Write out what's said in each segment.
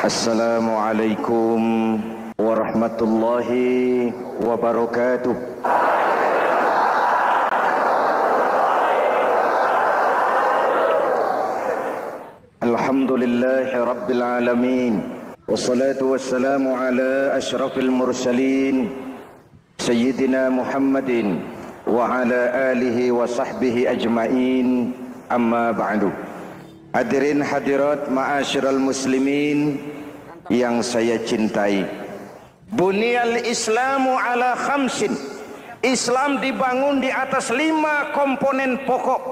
Assalamualaikum warahmatullahi wabarakatuh. Alhamdulillahi rabbil alamin. Wassalatu wassalamu ala asyrafil mursalin Sayyidina Muhammadin wa ala alihi wa sahbihi ajma'in. Amma ba'du. Hadirin hadirat ma'asyiral muslimin yang saya cintai. Bunyal Islamu ala khamsin. Islam dibangun di atas 5 komponen pokok.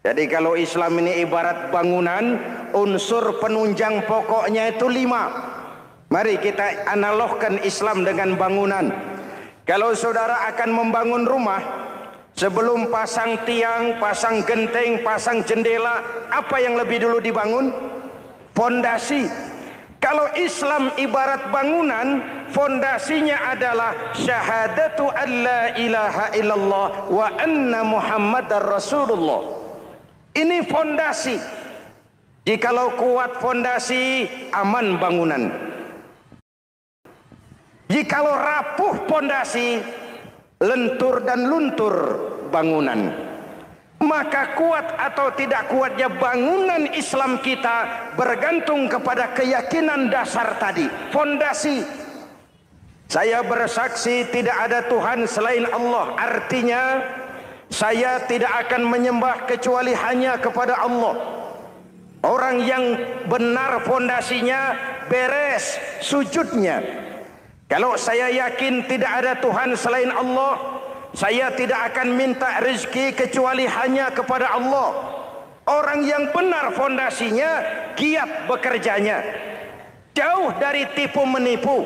Jadi kalau Islam ini ibarat bangunan, unsur penunjang pokoknya itu 5. Mari kita analogkan Islam dengan bangunan. Kalau saudara akan membangun rumah, sebelum pasang tiang, pasang genteng, pasang jendela, apa yang lebih dulu dibangun? Fondasi. Kalau Islam ibarat bangunan, fondasinya adalah syahadatu an la ilaha illallah wa anna muhammadar rasulullah. Ini fondasi. Jikalau kuat fondasi, aman bangunan. Jikalau rapuh fondasi, lentur dan luntur bangunan. Maka kuat atau tidak kuatnya bangunan Islam kita bergantung kepada keyakinan dasar tadi, fondasi. Saya bersaksi tidak ada Tuhan selain Allah. Artinya saya tidak akan menyembah kecuali hanya kepada Allah. Orang yang benar fondasinya beres sujudnya. Kalau saya yakin tidak ada Tuhan selain Allah, saya tidak akan minta rezeki kecuali hanya kepada Allah. Orang yang benar fondasinya, giat bekerjanya, jauh dari tipu menipu,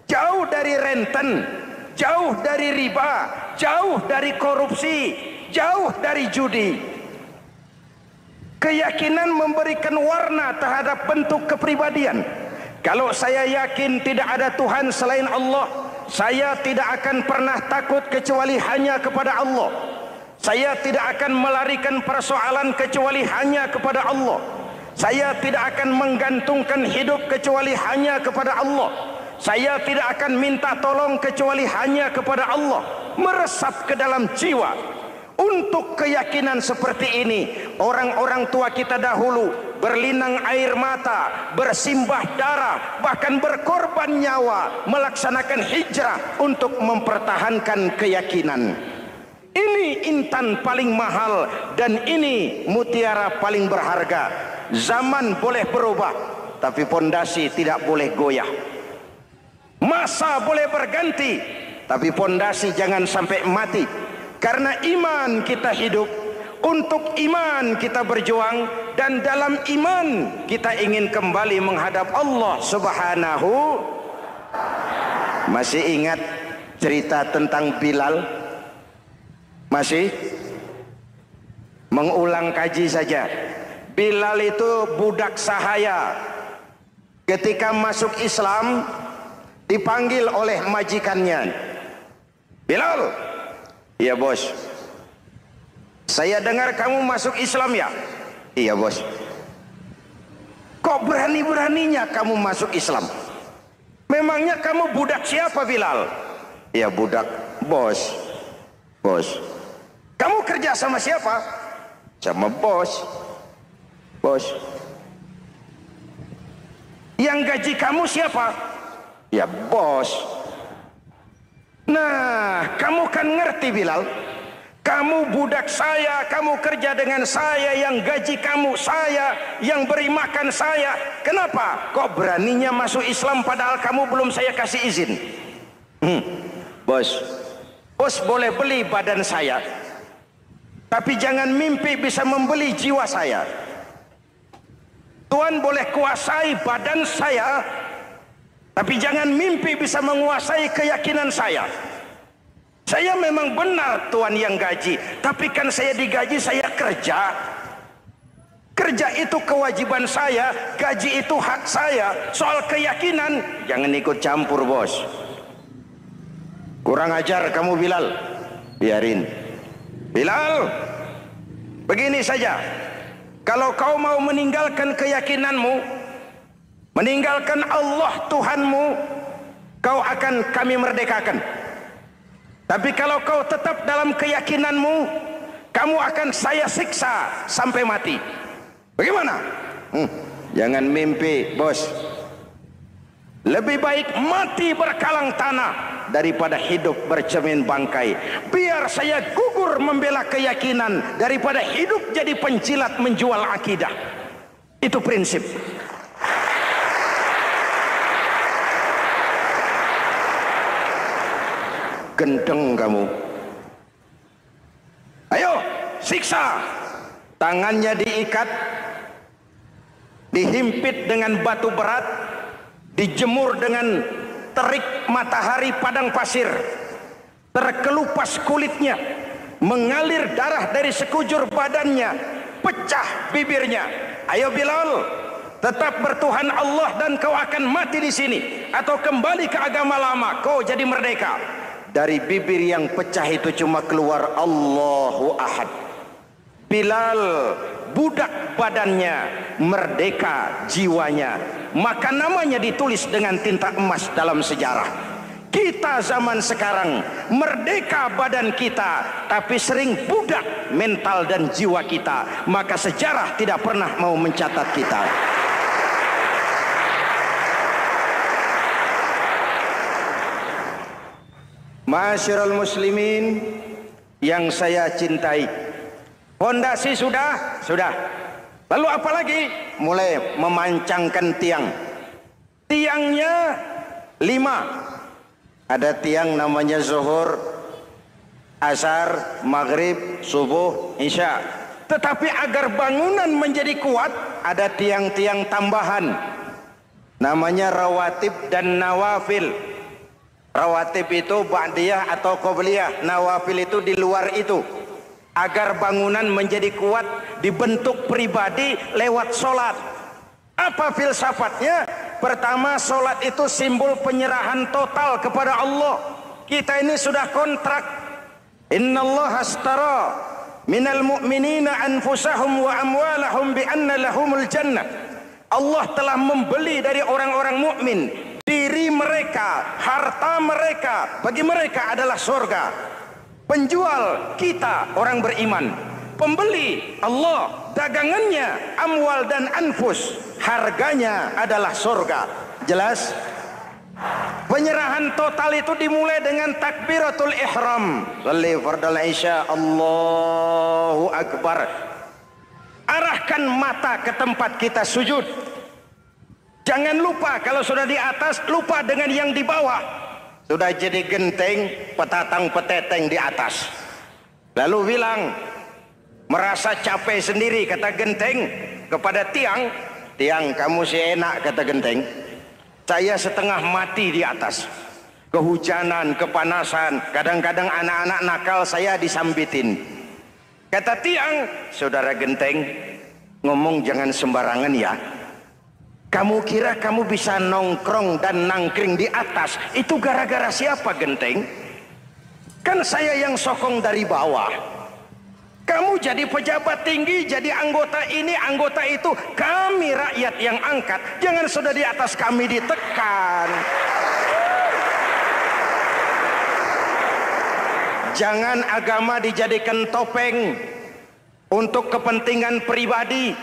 jauh dari renten, jauh dari riba, jauh dari korupsi, jauh dari judi. Keyakinan memberikan warna terhadap bentuk kepribadian. Kalau saya yakin tidak ada Tuhan selain Allah, saya tidak akan pernah takut kecuali hanya kepada Allah. Saya tidak akan melarikan persoalan kecuali hanya kepada Allah. Saya tidak akan menggantungkan hidup kecuali hanya kepada Allah. Saya tidak akan minta tolong kecuali hanya kepada Allah. Meresap ke dalam jiwa. Untuk keyakinan seperti ini, orang-orang tua kita dahulu berlinang air mata, bersimbah darah, bahkan berkorban nyawa, melaksanakan hijrah untuk mempertahankan keyakinan. Ini intan paling mahal dan ini mutiara paling berharga. Zaman boleh berubah, tapi fondasi tidak boleh goyah. Masa boleh berganti, tapi fondasi jangan sampai mati. Karena iman kita hidup, untuk iman kita berjuang, dan dalam iman kita ingin kembali menghadap Allah Subhanahu. Masih ingat cerita tentang Bilal? Masih? Mengulang kaji saja. Bilal itu budak sahaya. Ketika masuk Islam, dipanggil oleh majikannya. Bilal. Iya bos. Saya dengar kamu masuk Islam ya? Iya bos. Kok berani-beraninya kamu masuk Islam? Memangnya kamu budak siapa Bilal? Iya budak bos. Bos. Kamu kerja sama siapa? Sama bos. Bos. Yang gaji kamu siapa? Ya bos. Nah, kamu kan ngerti Bilal. Kamu budak saya, kamu kerja dengan saya, yang gaji kamu saya, yang beri makan saya. Kenapa? Kok beraninya masuk Islam padahal kamu belum saya kasih izin? Bos, bos boleh beli badan saya, tapi jangan mimpi bisa membeli jiwa saya. Tuhan boleh kuasai badan saya, tapi jangan mimpi bisa menguasai keyakinan saya. Saya memang benar Tuhan yang gaji, tapi kan saya digaji, saya kerja. Kerja itu kewajiban saya, gaji itu hak saya. Soal keyakinan, jangan ikut campur bos. Kurang ajar kamu Bilal. Biarin. Bilal, begini saja. Kalau kau mau meninggalkan keyakinanmu, meninggalkan Allah Tuhanmu, kau akan kami merdekakan. Tapi kalau kau tetap dalam keyakinanmu, kamu akan saya siksa sampai mati. Bagaimana? Jangan mimpi, bos. Lebih baik mati berkalang tanah daripada hidup bercermin bangkai. Biar saya gugur membela keyakinan daripada hidup jadi penjilat menjual akidah. Itu prinsip. Gendeng kamu. Ayo, siksa. Tangannya diikat, dihimpit dengan batu berat, dijemur dengan terik matahari padang pasir, terkelupas kulitnya, mengalir darah dari sekujur badannya, pecah bibirnya. Ayo Bilal, tetap bertuhan Allah dan kau akan mati di sini, atau kembali ke agama lama, kau jadi merdeka. Dari bibir yang pecah itu cuma keluar Allahu Ahad. Bilal budak badannya, merdeka jiwanya, maka namanya ditulis dengan tinta emas dalam sejarah. Kita zaman sekarang merdeka badan kita, tapi sering budak mental dan jiwa kita, maka sejarah tidak pernah mau mencatat kita. Ma'asyiral muslimin yang saya cintai, fondasi sudah. Lalu apa lagi? Mulai memancangkan tiang. Tiangnya 5. Ada tiang namanya zuhur, asar, maghrib, subuh, isya. Tetapi agar bangunan menjadi kuat, ada tiang-tiang tambahan. Namanya rawatib dan nawafil. Rawatib itu ba'diyah atau qobliyah, nawafil itu di luar itu. Agar bangunan menjadi kuat, dibentuk pribadi lewat solat. Apa filsafatnya? Pertama, solat itu simbol penyerahan total kepada Allah. Kita ini sudah kontrak. Innallaha astara minal mu'minina anfusahum wa amwalahum bi anna lahumul jannah. Allah telah membeli dari orang-orang mukmin diri mereka, harta mereka, bagi mereka adalah surga. Penjual kita orang beriman, pembeli Allah, dagangannya amwal dan anfus, harganya adalah surga. Jelas? Penyerahan total itu dimulai dengan takbiratul ihram. Shalli fardal isya, Allahu akbar. Arahkan mata ke tempat kita sujud. Jangan lupa kalau sudah di atas, lupa dengan yang di bawah. Sudah jadi genteng, petatang peteteng di atas. Lalu bilang, merasa capek sendiri, kata genteng kepada tiang. Tiang, kamu sih enak, kata genteng. Saya setengah mati di atas. Kehujanan, kepanasan, kadang-kadang anak-anak nakal saya disambitin. Kata tiang, saudara genteng, ngomong jangan sembarangan ya. Kamu kira kamu bisa nongkrong dan nangkring di atas, itu gara-gara siapa genteng? Kan saya yang sokong dari bawah. Kamu jadi pejabat tinggi, jadi anggota ini, anggota itu. Kami rakyat yang angkat. Jangan sudah di atas kami ditekan. Jangan agama dijadikan topeng untuk kepentingan pribadi.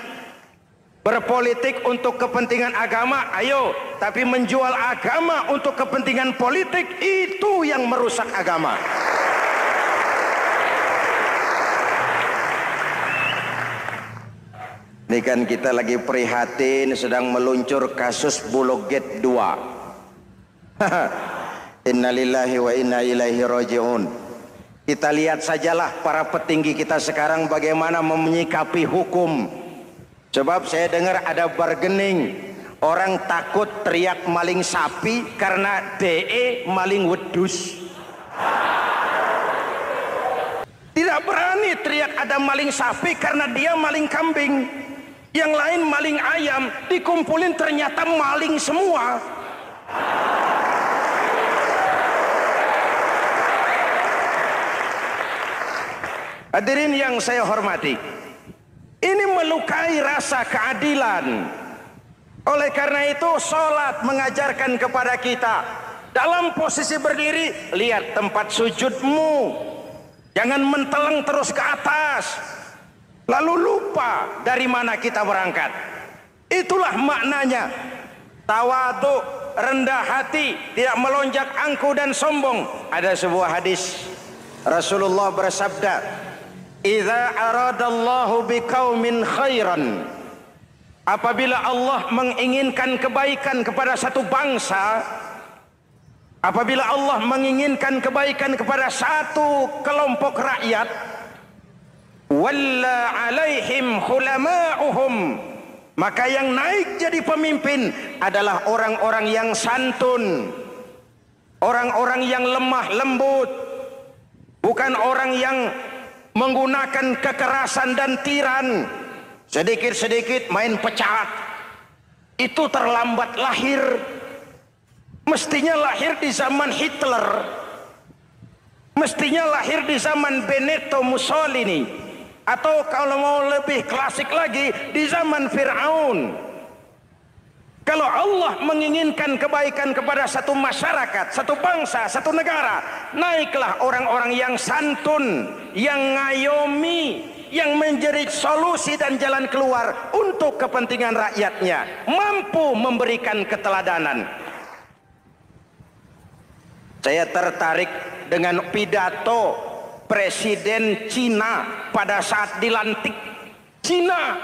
Berpolitik untuk kepentingan agama, ayo. Tapi menjual agama untuk kepentingan politik, itu yang merusak agama. Ini kan kita lagi prihatin, sedang meluncur kasus Bulog Gate 2. Innalillahi wa inna ilaihi raji'un. Kita lihat sajalah para petinggi kita sekarang bagaimana menyikapi hukum. Sebab saya dengar ada bargaining, orang takut teriak maling sapi karena DE maling wedus. Tidak berani teriak ada maling sapi karena dia maling kambing. Yang lain maling ayam, dikumpulin ternyata maling semua. Hadirin yang saya hormati, ini melukai rasa keadilan. Oleh karena itu sholat mengajarkan kepada kita dalam posisi berdiri, lihat tempat sujudmu, jangan menteleng terus ke atas lalu lupa dari mana kita berangkat. Itulah maknanya tawadhu, rendah hati, tidak melonjak angku dan sombong. Ada sebuah hadis Rasulullah bersabda, "Idza aradallahu biqaumin khairan." Apabila Allah menginginkan kebaikan kepada satu bangsa, apabila Allah menginginkan kebaikan kepada satu kelompok rakyat, walla alaihim khulama'uhum, maka yang naik jadi pemimpin adalah orang-orang yang santun, orang-orang yang lemah lembut, bukan orang yang menggunakan kekerasan dan tiran, sedikit-sedikit main pecat. Itu terlambat lahir. Mestinya lahir di zaman Hitler, mestinya lahir di zaman Benito Mussolini, atau kalau mau lebih klasik lagi di zaman Fir'aun. Kalau Allah menginginkan kebaikan kepada satu masyarakat, satu bangsa, satu negara, naiklah orang-orang yang santun, yang ngayomi, yang menjadi solusi dan jalan keluar untuk kepentingan rakyatnya, mampu memberikan keteladanan. Saya tertarik dengan pidato Presiden Cina pada saat dilantik. Cina,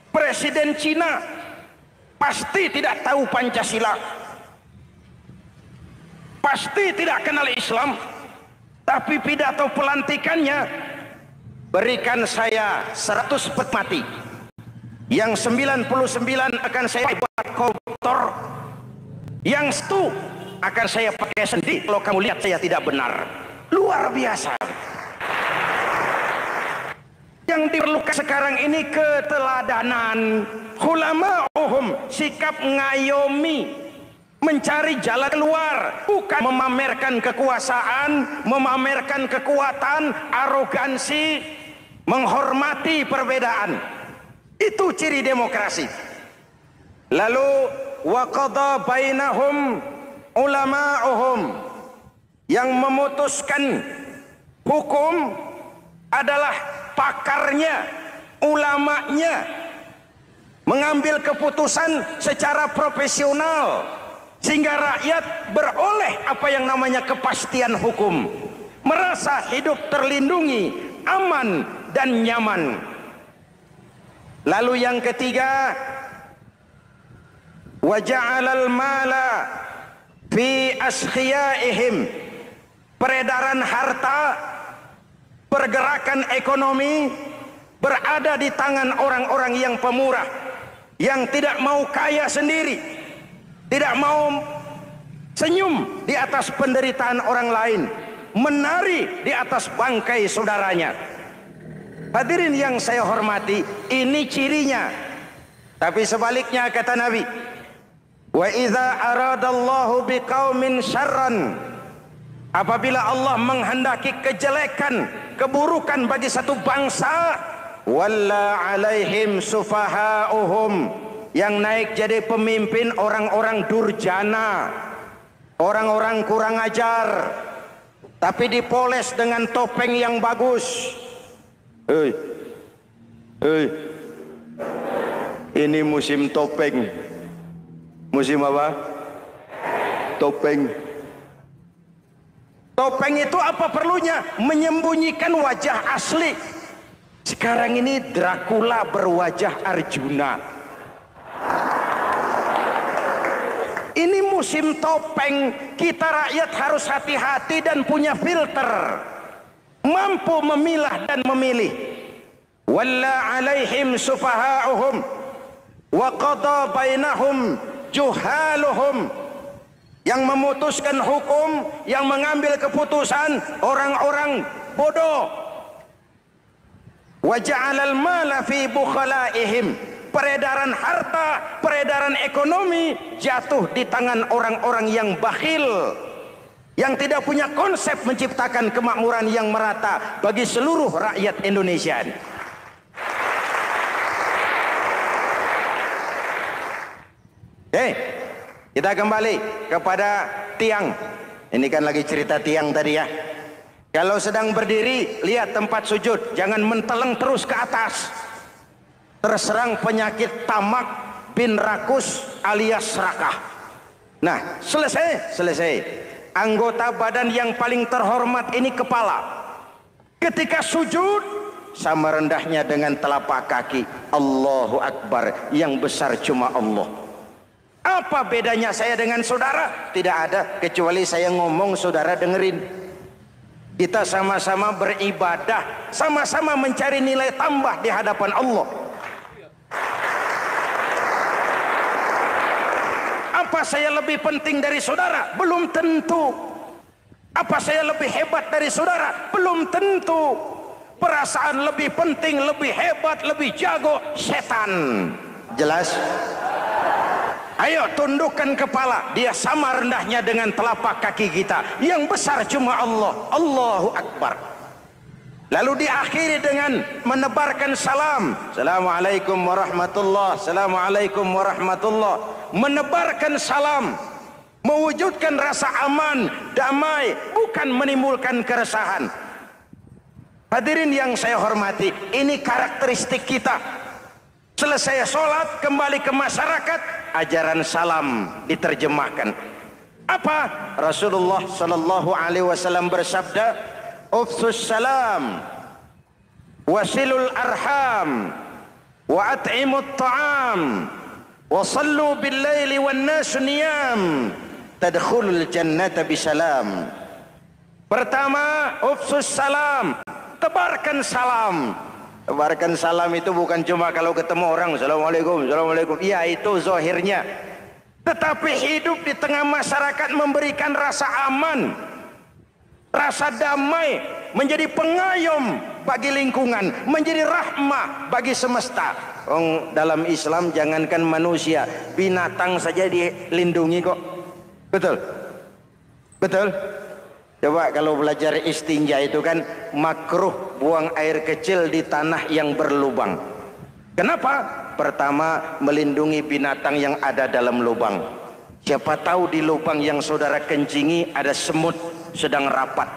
Presiden Cina pasti tidak tahu Pancasila, pasti tidak kenal Islam, tapi pidato pelantikannya, berikan saya 100 peti mati, yang 99 akan saya buat koruptor, yang 1 akan saya pakai sendiri kalau kamu lihat saya tidak benar. Luar biasa. Yang diperlukan sekarang ini keteladanan, khulama'uhum, sikap ngayomi, mencari jalan keluar, bukan memamerkan kekuasaan, memamerkan kekuatan, arogansi, menghormati perbedaan. Itu ciri demokrasi. Lalu wa qada bainahum ulama'uhum, yang memutuskan hukum adalah pakarnya, ulamanya, mengambil keputusan secara profesional sehingga rakyat beroleh apa yang namanya kepastian hukum, merasa hidup terlindungi, aman dan nyaman. Lalu yang ketiga, wa ja'alal mala fi askhiyaihim, peredaran harta, pergerakan ekonomi berada di tangan orang-orang yang pemurah, yang tidak mau kaya sendiri, tidak mau senyum di atas penderitaan orang lain, menari di atas bangkai saudaranya. Hadirin yang saya hormati, ini cirinya. Tapi sebaliknya kata Nabi, wa idza aradallahu biqaumin syarran, apabila Allah menghendaki kejelekan, keburukan bagi satu bangsa, walla alaihim sufaha'uhum, yang naik jadi pemimpin orang-orang durjana, orang-orang kurang ajar, tapi dipoles dengan topeng yang bagus. Hei, hei, ini musim topeng. Musim apa? Topeng. Topeng itu apa perlunya? Menyembunyikan wajah asli. Sekarang ini Dracula berwajah Arjuna. Ini musim topeng. Kita rakyat harus hati-hati dan punya filter, mampu memilah dan memilih. Walla alaihim sufaha'uhum wa qada bainahum juhaluhum, yang memutuskan hukum, yang mengambil keputusan orang-orang bodoh. Wa ja'alal mala fi bukhalaihim, peredaran harta, peredaran ekonomi jatuh di tangan orang-orang yang bakhil, yang tidak punya konsep menciptakan kemakmuran yang merata bagi seluruh rakyat Indonesia. Kita kembali kepada tiang. Ini kan lagi cerita tiang tadi ya. Kalau sedang berdiri, lihat tempat sujud, jangan menteleng terus ke atas. Terserang penyakit tamak bin rakus alias serakah. Nah, selesai. Anggota badan yang paling terhormat ini kepala. Ketika sujud, sama rendahnya dengan telapak kaki. Allahu Akbar, yang besar cuma Allah. Apa bedanya saya dengan saudara? Tidak ada, kecuali saya ngomong saudara dengerin. Kita sama-sama beribadah, sama-sama mencari nilai tambah di hadapan Allah. Apa saya lebih penting dari saudara? Belum tentu. Apa saya lebih hebat dari saudara? Belum tentu. Perasaan lebih penting, lebih hebat, lebih jago, setan. Jelas? Ayo tundukkan kepala. Dia sama rendahnya dengan telapak kaki kita. Yang besar cuma Allah. Allahu Akbar. Lalu diakhiri dengan menebarkan salam. Assalamualaikum warahmatullah. Assalamualaikum warahmatullah. Menebarkan salam. Mewujudkan rasa aman, damai. Bukan menimbulkan keresahan. Hadirin yang saya hormati. Ini karakteristik kita. Selesai sholat, kembali ke masyarakat, ajaran salam diterjemahkan. Apa? Rasulullah sallallahu alaihi wasallam bersabda, "Ufsus salam, wasilul arham, wa at'imut ta'am, wa sallu bil laili wan nasu niyam, tadkhulul jannata bisalam." Pertama, ufsus salam, tebarkan salam. Tebarkan salam itu bukan cuma kalau ketemu orang Assalamualaikum, Assalamualaikum. Iya, itu zahirnya. Tetapi hidup di tengah masyarakat memberikan rasa aman, rasa damai, menjadi pengayom bagi lingkungan, menjadi rahmah bagi semesta. Dalam Islam jangankan manusia, binatang saja dilindungi kok. Betul? Betul? Coba kalau belajar istinja itu kan makruh buang air kecil di tanah yang berlubang. Kenapa? Pertama, melindungi binatang yang ada dalam lubang. Siapa tahu di lubang yang saudara kencingi ada semut sedang rapat.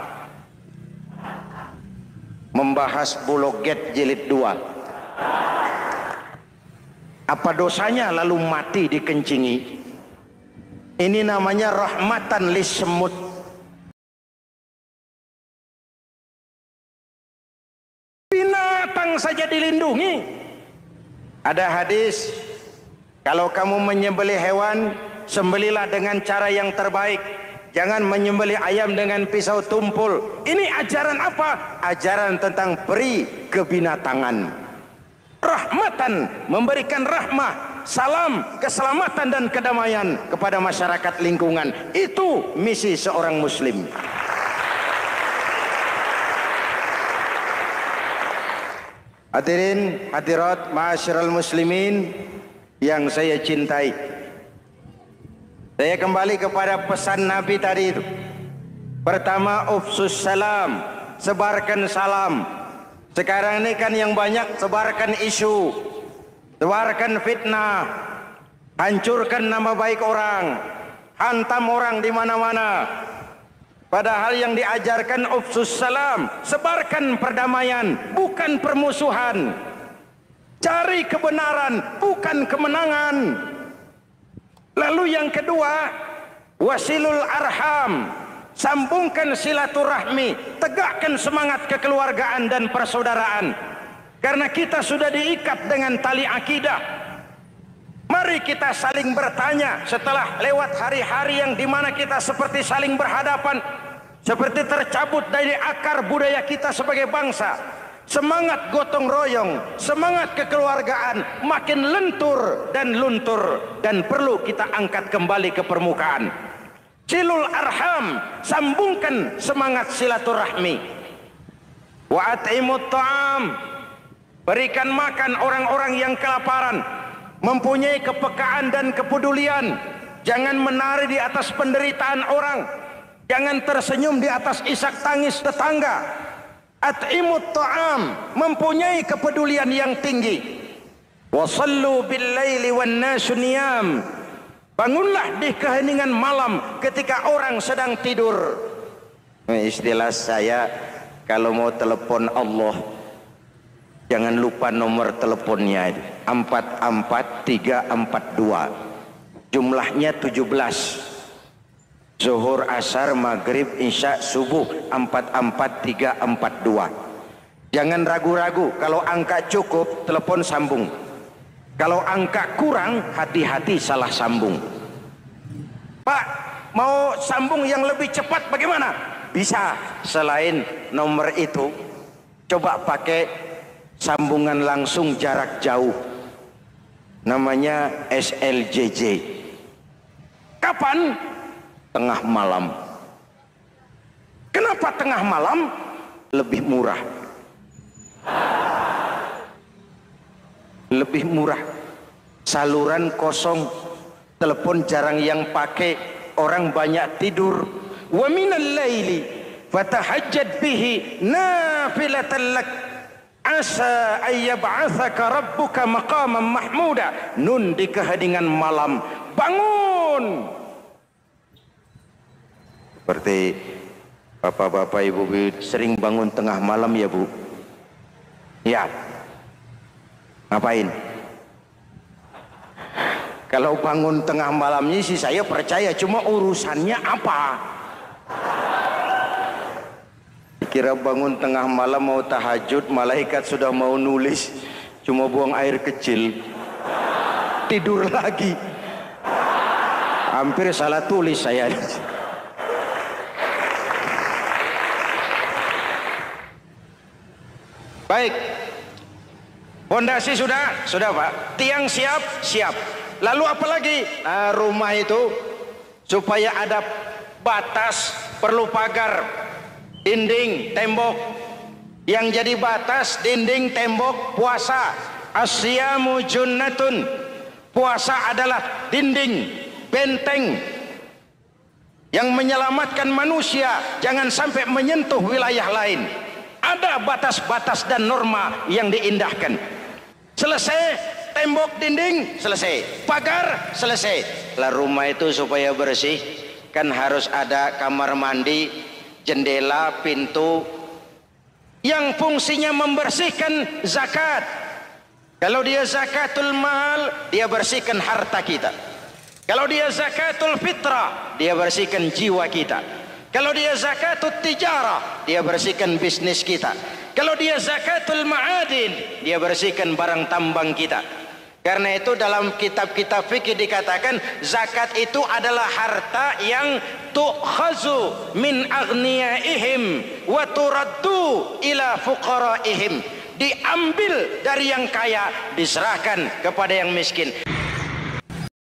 Membahas Buloget jilid 2. Apa dosanya lalu mati dikencingi? Ini namanya rahmatan lis semut. Saja dilindungi. Ada hadis, kalau kamu menyembelih hewan, sembelilah dengan cara yang terbaik. Jangan menyembelih ayam dengan pisau tumpul. Ini ajaran apa? Ajaran tentang peri kebinatangan. Rahmatan, memberikan rahmah, salam, keselamatan dan kedamaian kepada masyarakat lingkungan. Itu misi seorang muslim. Hadirin hadirat ma'asyiral muslimin yang saya cintai. Saya kembali kepada pesan Nabi tadi itu. Pertama, ufsus salam, sebarkan salam. Sekarang ini kan yang banyak sebarkan isu, sebarkan fitnah, hancurkan nama baik orang, hantam orang di mana-mana. Padahal yang diajarkan ufsus salam, sebarkan perdamaian, bukan permusuhan. Cari kebenaran, bukan kemenangan. Lalu yang kedua, wasilul arham, sambungkan silaturahmi, tegakkan semangat kekeluargaan dan persaudaraan. Karena kita sudah diikat dengan tali akidah. Mari kita saling bertanya setelah lewat hari-hari yang dimana kita seperti saling berhadapan, seperti tercabut dari akar budaya kita sebagai bangsa. Semangat gotong royong, semangat kekeluargaan makin lentur dan luntur dan perlu kita angkat kembali ke permukaan. Silul arham, sambungkan semangat silaturahmi. Wa at'imut ta'am, berikan makan orang-orang yang kelaparan. Mempunyai kepekaan dan kepedulian. Jangan menari di atas penderitaan orang. Jangan tersenyum di atas isak tangis tetangga. At'imut ta'am, mempunyai kepedulian yang tinggi. Wa sallu bil laili wan nasu niyam, Bangunlah di keheningan malam ketika orang sedang tidur. Istilah saya, kalau mau telepon Allah, jangan lupa nomor teleponnya, 44342. Jumlahnya 17. Zuhur, asar, maghrib, isya, subuh, 44342. Jangan ragu-ragu, kalau angka cukup telepon sambung, kalau angka kurang hati-hati salah sambung. Pak, mau sambung yang lebih cepat bagaimana? Bisa, selain nomor itu coba pakai sambungan langsung jarak jauh, namanya SLJJ. Kapan? Tengah malam. Kenapa tengah malam? Lebih murah. Lebih murah. Saluran kosong, telepon jarang yang pakai, orang banyak tidur. Wa minal laili fatahajjad bihi nafilatan lak asa ayyab'atsaka rabbuka maqaman mahmuda. Nun, di keheningan malam bangun. Seperti bapak-bapak, ibu-ibu sering bangun tengah malam ya Bu? Ya. Ngapain? Kalau bangun tengah malamnya sih saya percaya, cuma urusannya apa? Kira bangun tengah malam mau tahajud, malaikat sudah mau nulis, cuma buang air kecil, tidur lagi. Hampir salah tulis saya. Baik, fondasi sudah Pak, tiang siap. Lalu apa lagi? Nah, rumah itu supaya ada batas perlu pagar, dinding, tembok. Yang jadi batas, dinding, tembok, puasa. Asyamu junnatun. Puasa adalah dinding, benteng yang menyelamatkan manusia jangan sampai menyentuh wilayah lain. Ada batas-batas dan norma yang diindahkan. Selesai, tembok, dinding, selesai. Pagar, selesai. Lah rumah itu supaya bersih, kan harus ada kamar mandi, jendela, pintu, yang fungsinya membersihkan zakat. Kalau dia zakatul mal, dia bersihkan harta kita. Kalau dia zakatul fitrah, dia bersihkan jiwa kita. Kalau dia zakatul tijarah, dia bersihkan bisnis kita. Kalau dia zakatul ma'adin, dia bersihkan barang tambang kita. Karena itu dalam kitab-kitab fikih dikatakan zakat itu adalah harta yang tu'khazu min aghniyaihim wa turaddu ila fuqaraihim. Diambil dari yang kaya, diserahkan kepada yang miskin.